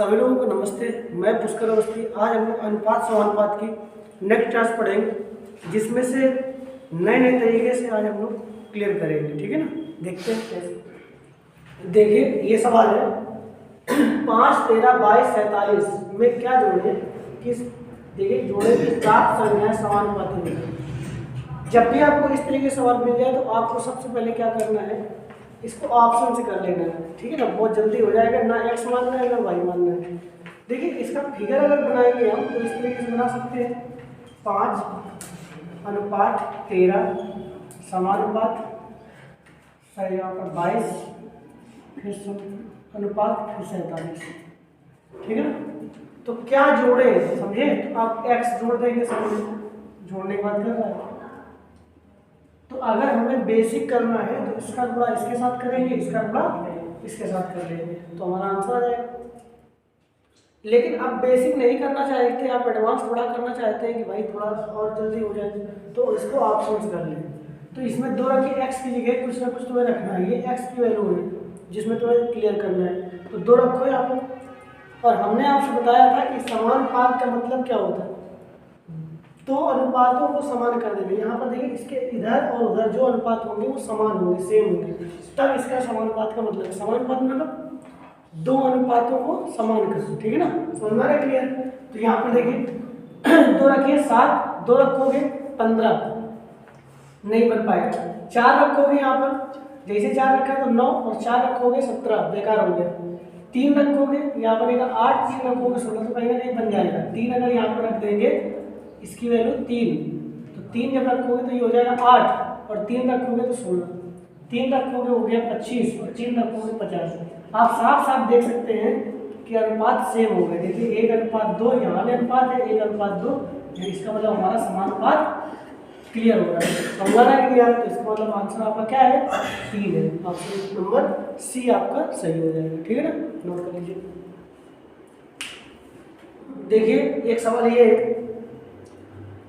सभी लोगों को नमस्ते। मैं पुष्कर अवस्थी। आज हम लोग अनुपात समानुपात की नेक्स्ट क्लास पढ़ेंगे, जिसमें से नए नए तरीके से आज हम लोग क्लियर करेंगे। ठीक है ना, देखते हैं कैसे। देखिए ये सवाल है 5, 13, 22, 47 में क्या जोड़े, किस देखिए जोड़े की प्राप्त संख्याएं समानुपाती होगी। जब भी आपको इस तरीके से सवाल मिल जाए तो आपको सबसे पहले क्या करना है, इसको ऑप्शन से कर लेना है। ठीक है ना, बहुत जल्दी हो जाएगा। ना एक्स मानना है ना वाई मानना है। देखिए इसका फिगर अगर बनाएंगे हम तो इस तरीके से बना सकते हैं 5 अनुपात 13 समानुपात यहाँ पर 22 फिर अनुपात फिर 47। ठीक है ना, तो क्या जोड़े समझे, तो आप एक्स जोड़ देंगे। समझे, जोड़ने की बात कर रहा है। तो अगर हमें बेसिक करना है तो इसका गुणा इसके साथ करेंगे, इसका गुणा इसके साथ कर लेंगे तो हमारा आंसर आ जाएगा। लेकिन आप बेसिक नहीं करना चाहते, आप एडवांस थोड़ा करना चाहते हैं कि भाई थोड़ा और जल्दी हो जाए, तो इसको ऑप्शन कर लें। तो इसमें 2 रखिए, एक्स की जगह कुछ ना कुछ तुम्हें रखना है। ये एक्स की वैल्यू है जिसमें तुम्हें क्लियर करना है, तो 2 रखो यहाँ पर। और हमने आपसे बताया था कि समानुपात का मतलब क्या होता है, तो अनुपातों को समान कर देंगे। यहाँ पर देखिए इसके इधर और उधर जो अनुपात होंगे वो समान होंगे, सेम होंगे, तब इसका समानुपात का मतलब है। समानुपात मतलब 2 अनुपातों को समान कर दो। ठीक है ना, समझ में आ रहा है क्लियर। तो यहाँ पर देखिए 2 रखिए 7, 2 रखोगे 15 नहीं बन पाएगा। 4 रखोगे यहाँ पर, जैसे 4 रखा है तो 9 और 4 रखोगे 17 बेकार हो गया। 3 रखोगे यहाँ पर 8, 3 रखोगे 16, तो कहीं ना कहीं बन जाएगा। 3 अगर यहाँ पर रख देंगे, इसकी वैल्यू 3, तो 3 जब रखोगे तो ये हो जाएगा 8 और 3 रखोगे तो 16, 3 रखोगे हो गया 25 और 3 रखोगे 50। आप साफ साफ देख सकते हैं कि अनुपात सेम हो गए। देखिए 1 अनुपात 2 यहाँ भी अनुपात है, 1 अनुपात 2, इसका मतलब हमारा समानुपात क्लियर हो रहा है। समझा रहा है क्लियर। तो इसका मतलब आंसर आपका क्या है, 3 है। ऑप्शन नंबर सी आपका सही हो जाएगा। ठीक है ना, नोट कर लीजिए। देखिए एक सवाल ये है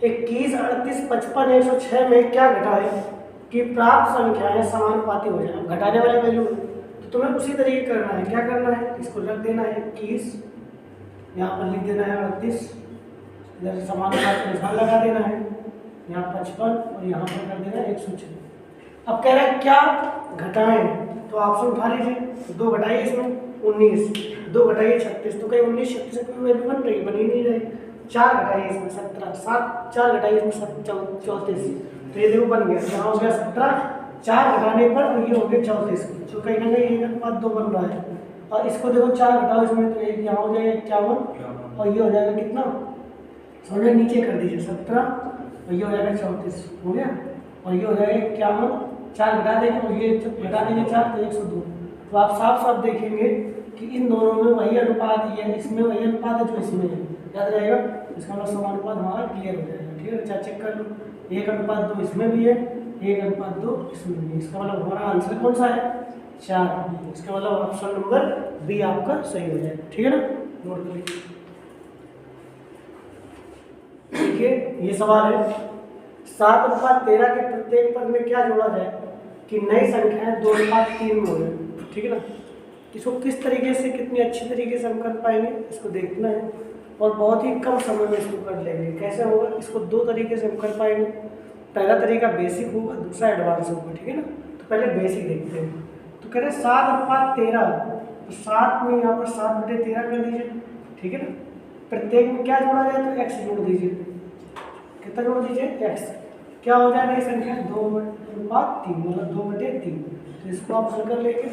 21, 38, 55, 106 में क्या घटाए कि प्राप्त संख्याएं समानुपाती हो जाए। घटाने वाली वैल्यू, तो तुम्हें उसी तरीके करना है। क्या करना है, इसको रख देना है 21, यहाँ पर लिख देना है 38, इधर समानुपात का निशान लगा देना है, यहाँ 55 और यहाँ पर कर देना है 106। अब कह रहा है क्या घटाएं, तो ऑप्शन उठा लीजिए। तो 2 घटाइए इसमें 19, 2 घटाइए 36, तो कहीं 19, 36 से कोई वैल्यू बन रही, बनी नहीं रही। 4 घटाइए इसमें 17, 4 घटाइए इसमें 34, तो ये देखो बन गया। यहाँ हो गया 17, 4 घटाने पर और ये हो गया 34, तो कहीं ना कहीं 1 अनुपात 2 बन रहा है। और इसको देखो 4 घटाओ इसमें, तो एक यहाँ हो जाएगा 51 और ये हो जाएगा कितना, समझे, नीचे कर दीजिए 17 और ये हो जाएगा 34 हो गया। और ये हो जाएगा 51, 4 घटा देंगे और ये घटा देंगे 4 तो 102। तो आप साफ साफ देखेंगे कि इन दोनों में वही अनुपात ही है, इसमें वही अनुपात है जो इसमें है। याद रहेगा, इसका मतलब समानुपात हमारा क्लियर हो जाएगा। ठीक है, चेक कर लो। 1 अनुपात 2 इसमें भी है, 1 अनुपात 2 इसमें भी है। इसका मतलब हमारा आंसर कौन सा है, 4। इसका मतलब ऑप्शन नंबर बी आपका सही हो जाएगा। ठीक है ना, नोट कर लीजिए। देखिए ये सवाल है 7 अनुपात 13 के प्रत्येक पद में क्या जोड़ा जाए कि नई संख्याएं 2 अनुपात 3 में हो जाए। ठीक है ना, इसको किस तरीके से, कितनी अच्छी तरीके से हम कर पाएंगे, इसको देखना है और बहुत ही कम समय में इसको कर लेंगे। कैसे होगा, इसको 2 तरीके से हम कर पाएंगे। पहला तरीका बेसिक होगा, दूसरा एडवांस होगा। ठीक है ना, तो पहले बेसिक देखते हैं। तो कह रहे 7 अनुपात 13, तो 7 में यहाँ पर 7/13 कर दीजिए। ठीक है ना, प्रत्येक में क्या जोड़ा जाए, तो एक्स जोड़ दीजिए। कितना जोड़ दीजिए, एक्स। क्या हो जाएगा ये संख्या 2 अनुपात 3, मतलब 2/3। तो इसको आप हल कर लेंगे,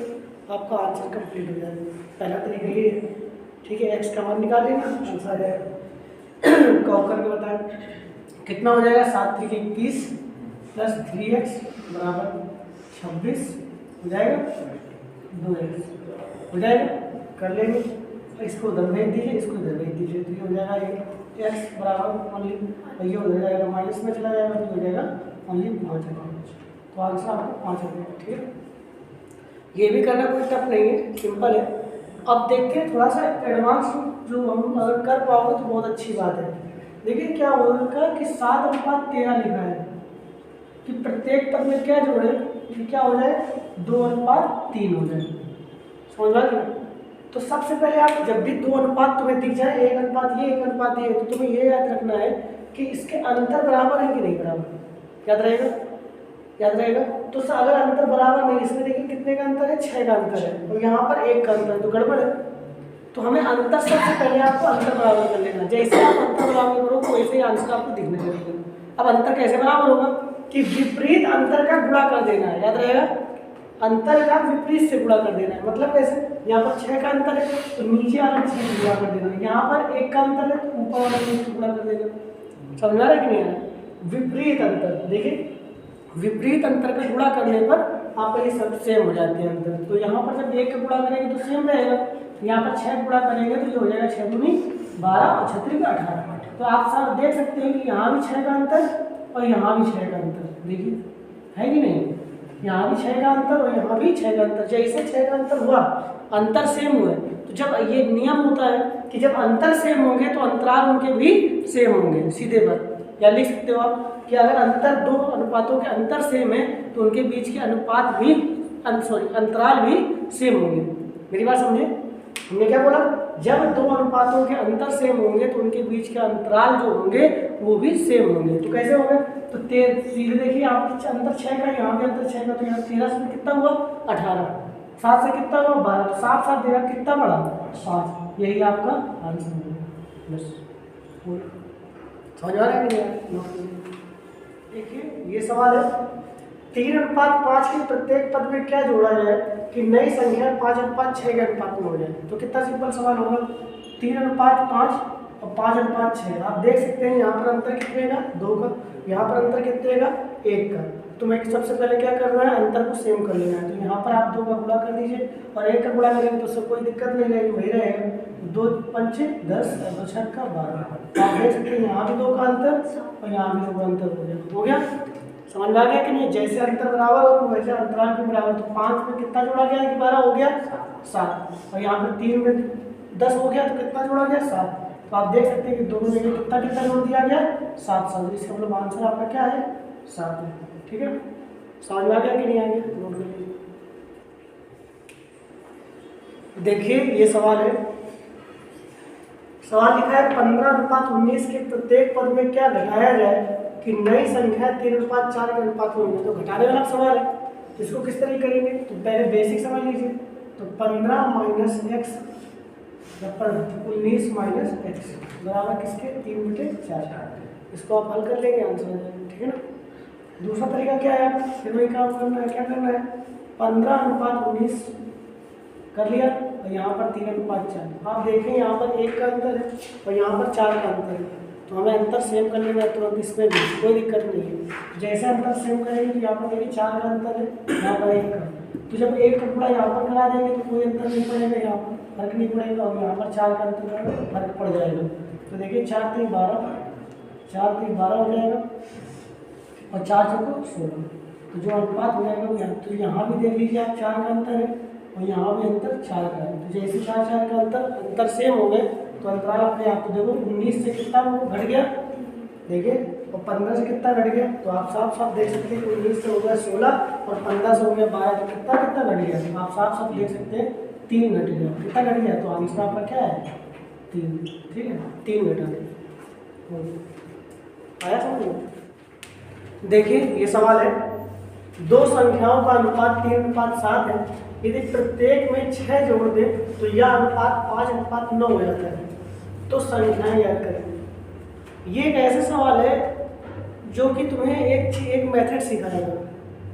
आपका आंसर कंप्लीट हो जाएगा। पहला तरीका ये है। ठीक है, एक्स का मान निकाल लेना, आंसर आ जाएगा। कॉल करके बताएं कितना हो जाएगा, 7 × 21 प्लस 3x बराबर 26 हो जाएगा, 2x हो जाएगा। कर लेंगे, इसको उधर भेज दीजिए, इसको इधर भेज दीजिए, तो ये हो जाएगा x बराबर ओनली, और ये हो जाएगा माइनस में चला जाएगा, तो हो जाएगा ओनली 5 आ जाएगा। तो आंसर आपको 5 आ जाएगा। ठीक है, ये भी करना कोई टफ नहीं है, सिंपल है। अब देखते हैं थोड़ा सा एडवांस, जो हम अगर कर पाओगे तो बहुत अच्छी बात है। देखिए क्या होगा कि 7 अनुपात 13 लिखा है कि प्रत्येक पद में क्या जोड़े कि क्या हो जाए, 2 अनुपात 3 हो जाए। समझ में आ गया। तो सबसे पहले आप जब भी दो अनुपात तुम्हें दिख जाए, एक अनुपात ये एक अनुपात ये, तो तुम्हें ये याद रखना है कि इसके अंतर बराबर है कि नहीं बराबर। याद रहेगा, याद रहेगा। तो अगर अंतर बराबर नहीं, इसमें देखिए कितने का अंतर है, 6 का अंतर है, और यहाँ पर 1 का अंतर है, तो गड़बड़ है। तो हमें अंतर सबसे पहले आपको अंतर बराबर कर लेना। जैसे आप अंतर बराबर करोगे वैसे ही आंसर आपको दिखने लगेगा। अब अंतर कैसे बराबर होगा कि विपरीत अंतर का गुणा कर देना है। याद रहेगा, अंतर का विपरीत से गुणा कर देना है। मतलब कैसे, यहाँ पर 6 का अंतर है तो नीचे वाला 6 से गुणा कर देना है, यहाँ पर 1 का अंतर है तो ऊपर वाला 1 से गुणा कर देना। समझ आ रहा है कि नहीं आ रहा? विपरीत अंतर, देखिए विपरीत अंतर का गुणा करने पर आपका ये सब सेम हो जाते हैं अंतर। तो यहाँ पर जब 1 का गुणा करेंगे तो सेम रहेगा, यहाँ पर 6 गुणा करेंगे तो ये हो जाएगा 6 दूनी 12 और 36 18। तो आप सब देख सकते हैं कि यहाँ भी 6 का अंतर और यहाँ भी 6 का अंतर, देखिए है कि नहीं, यहाँ भी 6 का अंतर और यहाँ भी 6 का अंतर। जैसे 6 का अंतर हुआ, अंतर सेम हुए, तो जब ये नियम होता है कि जब अंतर सेम होंगे तो अंतराल उनके भी सेम होंगे, सीधे बात। या लिख सकते हो आप कि अगर अंतर दो अनुपातों के अंतर सेम है तो उनके बीच के अनुपात भी अंतराल भी सेम होंगे। मेरी बात समझे, हमने क्या बोला, जब दो अनुपातों के अंतर सेम होंगे तो उनके बीच के अंतराल जो होंगे वो भी सेम होंगे। तो कैसे होंगे, तो सीधे देखिए आपके अंतर 6 का, यहाँ भी अंतर 6 का, तो यहाँ 13 से कितना हुआ 18, 7 से कितना हुआ 12, तो 7 7 देगा कितना बढ़ा 5। यही आपका आंसर होगा। बस समझ आ रहा है कि नहीं? देखिए ये सवाल है, 3:5 के प्रत्येक पद में क्या जोड़ा जाए कि नई संख्या 5:6 के अनुपात में हो जाए। तो कितना सिंपल सवाल होगा, 3:5 और 5:6। आप देख सकते हैं यहाँ पर अंतर कितने का, 2 का, यहाँ पर अंतर कितने का, 1 का। तो मैं सबसे पहले क्या करना है, अंतर को सेम कर लेना है। तो यहाँ पर आप 2 का गुणा कर दीजिए और 1 का गुणा करेंगे तो उससे कोई दिक्कत नहीं रहेगी, वही रहेगा। 2 पंचे 10 और 2 छक्का 12। आप देख सकते हैं यहाँ भी 2 का अंतर और यहाँ भी 2 का अंतर हो गया। समझ में आ गया कि नहीं? जैसे अंतर बराबर हो वैसे अंतराल भी बराबर। तो 5 में कितना जोड़ा गया कि 12 हो गया 7, और यहाँ पर 3 में 10 हो गया तो कितना जोड़ा गया 7। तो आप देख सकते हैं कि दोनों जगह कितना कितना जोड़ दिया गया 7 7। इसका मतलब आंसर आपका क्या है 7 है। ठीक है, समझ में आ गया कि नहीं आ गया, नोट कर लीजिए। देखिए ये सवाल है, सवाल लिखा है 15:19 के प्रत्येक पद में क्या घटाया जाए कि नई संख्या 3:4 के अनुपात में होगी। तो घटाने वाला सवाल है, तो इसको किस तरह करेंगे, तो पहले बेसिक समझ लीजिए। तो 15 माइनस एक्स 19 माइनस एक्स बराबर किसके 3/4। इसको आप हल कर लेंगे, आंसर हो जाएगा। ठीक है ना। दूसरा तरीका क्या है, फिर वही काम करना है। क्या करना है, 15:19 कर लिया और यहाँ पर 3:4। आप देखें यहाँ पर 1 का अंतर है और यहाँ पर 4 का अंतर है, तो हमें अंतर सेम कर लेना है तुरंत। इसमें भी कोई दिक्कत नहीं है। जैसे अंतर सेम करेंगे तो यहाँ पर देखिए 4 का अंतर है, यहाँ पर 1 का। तो जब 1 का गुणा यहाँ पर करा देंगे तो कोई अंतर नहीं पड़ेगा, यहाँ पर फर्क नहीं पड़ेगा, और यहाँ पर 4 का अंतर फर्क पड़ जाएगा। तो देखिए 4 3 12, 4 3 12 हो जाएगा और 4 4 16। तो जो अनुपात हो जाएगा वो यहाँ, तो यहाँ भी देख लीजिए आप 4 का अंतर है और यहाँ भी अंतर 4 का है। तो जैसे 4 4 का अंतर सेम हो गए तो अंतराल अपने आप को देखो 19 से कितना वो घट गया, देखिए, और 15 से कितना घट गया। तो आप साफ साफ देख सकते हैं कि 19 से हो गया 16 और 15 से हो गया 12, तो कितना कितना घट गया। तो आप साफ साफ देख सकते हैं 3 घट गया। कितना घट गया, तो आंसर आपका क्या है 3। ठीक है, 3 घटा आया समझ में। देखिए ये सवाल है, दो संख्याओं का अनुपात 3:7 है, यदि प्रत्येक में 6 जोड़ दे तो यह अनुपात 5:9 हो जाता है। तो संख्याएं याद करें। ये एक ऐसा सवाल है जो कि तुम्हें एक मेथड सिखाएगा।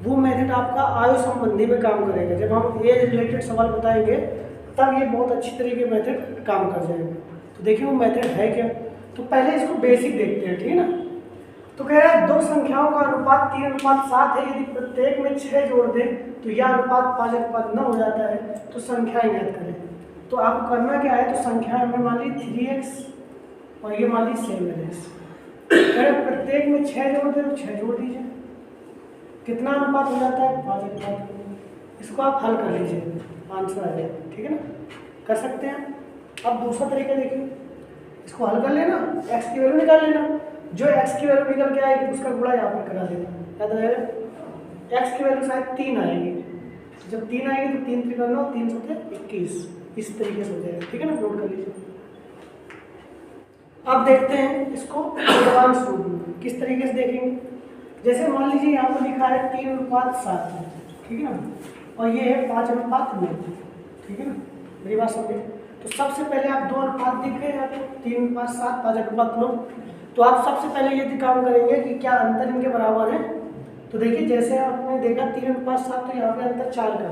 वो मेथड आपका आयु संबंधी में काम करेगा। जब हम एज रिलेटेड सवाल बताएंगे तब ये बहुत अच्छी तरीके मेथड काम कर जाएगा। तो देखिए वो मेथड है क्या। तो पहले इसको बेसिक देखते हैं, ठीक है ना। तो कह रहा है दो संख्याओं का अनुपात 3:7 है, यदि प्रत्येक में 6 जोड़ दें तो यह अनुपात 5:9 हो जाता है। तो संख्याएं याद करें। तो आपको करना क्या है, तो संख्या में मान ली 3x और ये मान ली 7x। अगर प्रत्येक में 6 जोड़ दें तो 6 जोड़ दीजिए, कितना अनुपात हो जाता है 5:9। इसको आप हल कर लीजिए, आंसर आ जाएगा। ठीक है ना, कर सकते हैं। अब दूसरा तरीका देखिए, इसको हल कर लेना, x की वैल्यू निकाल लेना। जो x की वैल्यू निकल के आएगी उसका गुणा यहाँ पर करा देना। याद रहेगा, x की वैल्यू शायद 3 आएगी। जब 3 आएगी तो 3 3 9 3 7 21, इस तरीके से हो जाएगा, ठीक है ना, नोट कर लीजिए। अब देखते हैं इसको एडवांस रूप में किस तरीके से देखेंगे। जैसे मान लीजिए यहाँ पर लिखा है 3:7, ठीक है ना, और ये है 5:9, ठीक है ना, मेरी बात समझे। तो सबसे पहले आप 2 अनुपात दिख गए आपको, 3:7, 5:9। तो आप सबसे पहले ये काम करेंगे कि क्या अंतर इनके बराबर है। तो देखिए जैसे आपने देखा 3:7, तो यहाँ पे अंतर 4 का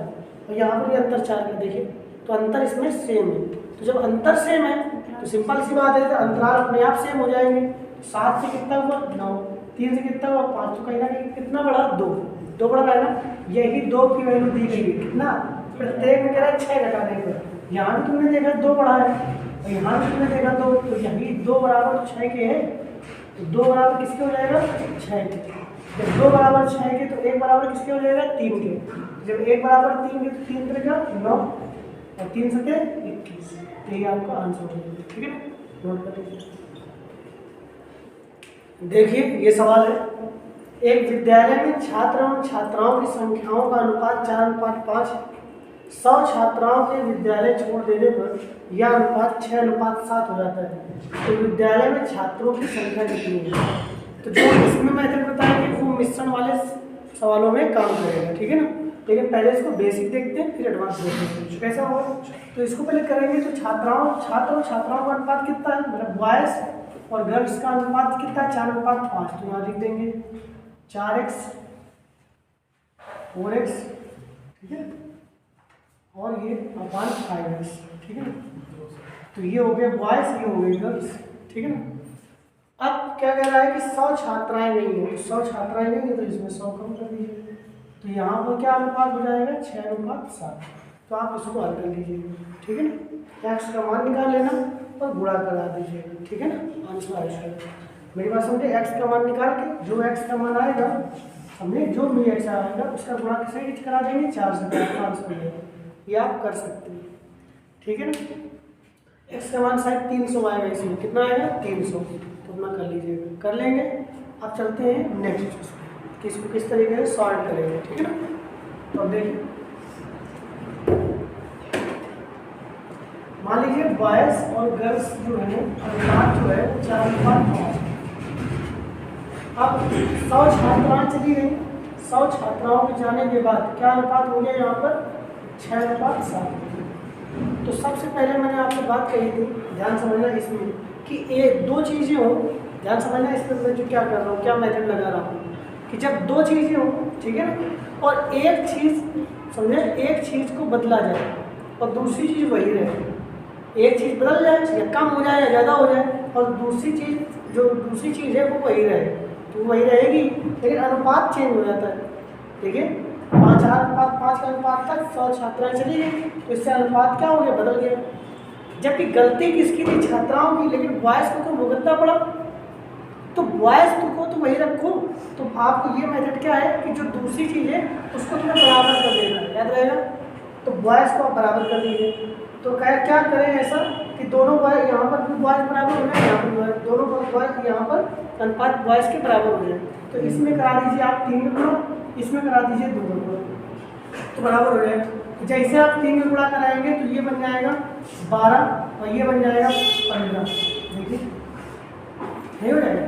और यहाँ पर भी अंतर 4 का, देखिए तो अंतर इसमें सेम है। तो जब अंतर सेम है तो सिंपल सी बात है, तो अंतराल अपने आप सेम हो जाएंगे। 7 से कितना हुआ 9, 3 से कितना हुआ 5, तो कहीं ना कहीं कितना बड़ा 2 बड़ा है ना। यही 2 की वैल्यू दी गई है, कितना प्रत्येक में कह रहा है 6 घटाने पर। यहाँ भी तुमने देखा 2 बड़ा है और यहाँ भी तुमने देखा 2, तो यही 2 बराबर 6 के है। तो 2 बराबर किसके हो जाएगा 6 के। जब 2 बराबर 6 के तो 1 बराबर किसके हो जाएगा 3 के। जब 1 बराबर 3 के तो 3 करेगा 9 और 3 सके 21। तो ये आपका आंसर हो जाएगा, ठीक है ना, नोट कर लीजिए। देखिए ये सवाल है, एक विद्यालय में छात्र एवं छात्राओं की संख्याओं का अनुपात 4:5 है। 100 छात्राओं के विद्यालय छोड़ देने पर यह अनुपात 6:7 हो जाता है। तो विद्यालय में छात्रों की संख्या कितनी है। तो जो इसमें मेथड बताएंगे वो मिश्रण वाले सवालों में काम करेगा, ठीक है ना। लेकिन पहले इसको बेसिक देखते हैं फिर एडवांस देखते हैं कैसा होगा। तो इसको पहले करेंगे तो छात्र और छात्राओं का अनुपात कितना है, मतलब बॉयज़ और गर्ल्स का अनुपात कितना है 4:5। तो यहाँ लिख देंगे 4x 4x, ठीक है, और ये अपान 5x, ठीक है ना। तो ये हो गए बॉयज़, ये हो गए गर्ल्स, ठीक है ना। अब क्या कह रहा है कि 100 छात्राएं नहीं है, तो 100 छात्राएं नहीं है तो इसमें 100 कम कर दीजिए। तो यहाँ पर क्या अनुपात हो जाएगा 6:7। तो आप इसको हल कर लीजिए, ठीक है ना। x का मान निकाल लेना और गुणा करा दीजिएगा, ठीक है ना, आंसर आ जाएगा। मेरी बात समझे, x का मान निकाल के जो x का मान आएगा हमने जो भी x आएगा उसका गुणा किससे करा देंगे 4 से, आंसर हो जाएगा। ये आप कर सकते हैं, ठीक है ना। x का मान शायद 300 आएगा, इसमें कितना आएगा 300। तो अपना कर लीजिएगा, कर लेंगे। अब चलते हैं नेक्स्ट कि इसको किस तरीके से सॉल्व करेंगे, ठीक है ना। तो अब देखिए मान लीजिए बॉयज़ और गर्ल्स जो है अनुपात जो है 4:5। अब 100 छात्राएं चली गई, 100 छात्राओं के जाने के बाद क्या अनुपात हो गया यहाँ पर 6:7। तो सबसे पहले मैंने आपसे बात कही थी, ध्यान समझना इसमें कि एक 2 चीज़ें हो, ध्यान समझना इसमें मैं जो क्या कर रहा हूँ, क्या मेथड लगा रहा हूँ कि जब 2 चीज़ें हो, ठीक है ना, और एक चीज़ समझे, एक चीज़ को बदला जाए और दूसरी चीज़ वही रहे। एक चीज़ बदल जाए या कम हो जाए या ज़्यादा हो जाए और दूसरी चीज़ है वो वही रहे, तो वही रहेगी, लेकिन अनुपात चेंज हो जाता है। ठीक है, 5:5 का अनुपात तक 100 छात्राएं चली गई, तो इससे अनुपात क्या हो गया, बदल गया। जबकि गलती किसकी थी, छात्राओं की, लेकिन बॉयज़ को तो भुगतना पड़ा। तो बॉयज़ को तो वही रखो। तो आपको ये मेथड क्या है कि जो दूसरी चीज़ है उसको तुम्हें बराबर कर देना है, याद रहेगा। तो बॉयज़ को आप बराबर कर दीजिए। तो क्या करें ऐसा कि दोनों बॉयज़ यहाँ पर भी बॉयज़ बराबर हो जाए, यहाँ पर बॉयज़, दोनों बॉयज़ यहाँ पर अनुपात बॉयज़ के बराबर हो जाए। तो इसमें करा दीजिए आप 3 का गुणा, इसमें करा दीजिए 2 का गुणा, तो बराबर हो जाएगा। तो जैसे आप 3 का गुणा कराएंगे तो ये बन जाएगा 12 और ये बन जाएगा 15। देखिए नहीं हो जाएगा।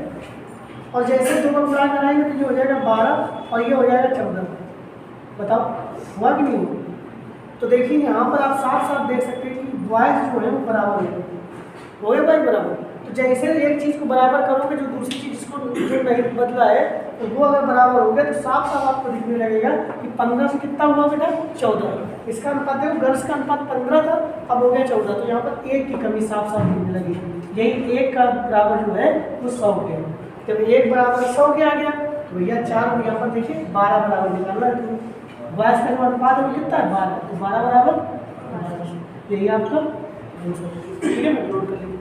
और जैसे 2 का गुणा कराएंगे तो ये हो जाएगा 12 और ये हो जाएगा 14। बताओ हुआ कि नहीं हुआ। तो देखिए यहाँ पर आप साफ साफ देख सकते हैं कि बॉयज़ जो है वो बराबर हो गए भाई बराबर। तो जैसे एक चीज़ को बराबर करोगे जो दूसरी चीज़ को जो नहीं बदला है तो वो अगर बराबर हो गया तो साफ साफ आपको दिखने लगेगा कि 15 से कितना हुआ बेटा 14। इसका अनुपात देखो, गर्ल्स का अनुपात 15 था, अब हो गया 14। तो यहाँ पर 1 की कमी साफ साफ दिखने लगी। यही 1 का बराबर जो है वो 100 के है। जब 1 बराबर 100 के आ गया तो भैया 4 यहाँ पर देखिए 12 बराबर निकालना है। तो बॉयज़ का अनुपात में कितना है 12, तो 12 बराबर 12। यही आपका आंसर, ठीक है। मैं नोट कर लीजिए।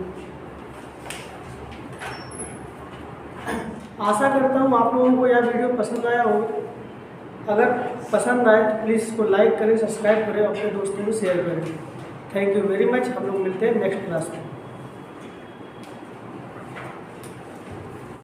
आशा करता हूँ आप लोगों को यह वीडियो पसंद आया होगा। अगर पसंद आए तो प्लीज़ इसको लाइक करें, सब्सक्राइब करें, अपने दोस्तों को शेयर करें। Thank you very much. हम लोग मिलते हैं नेक्स्ट क्लास में।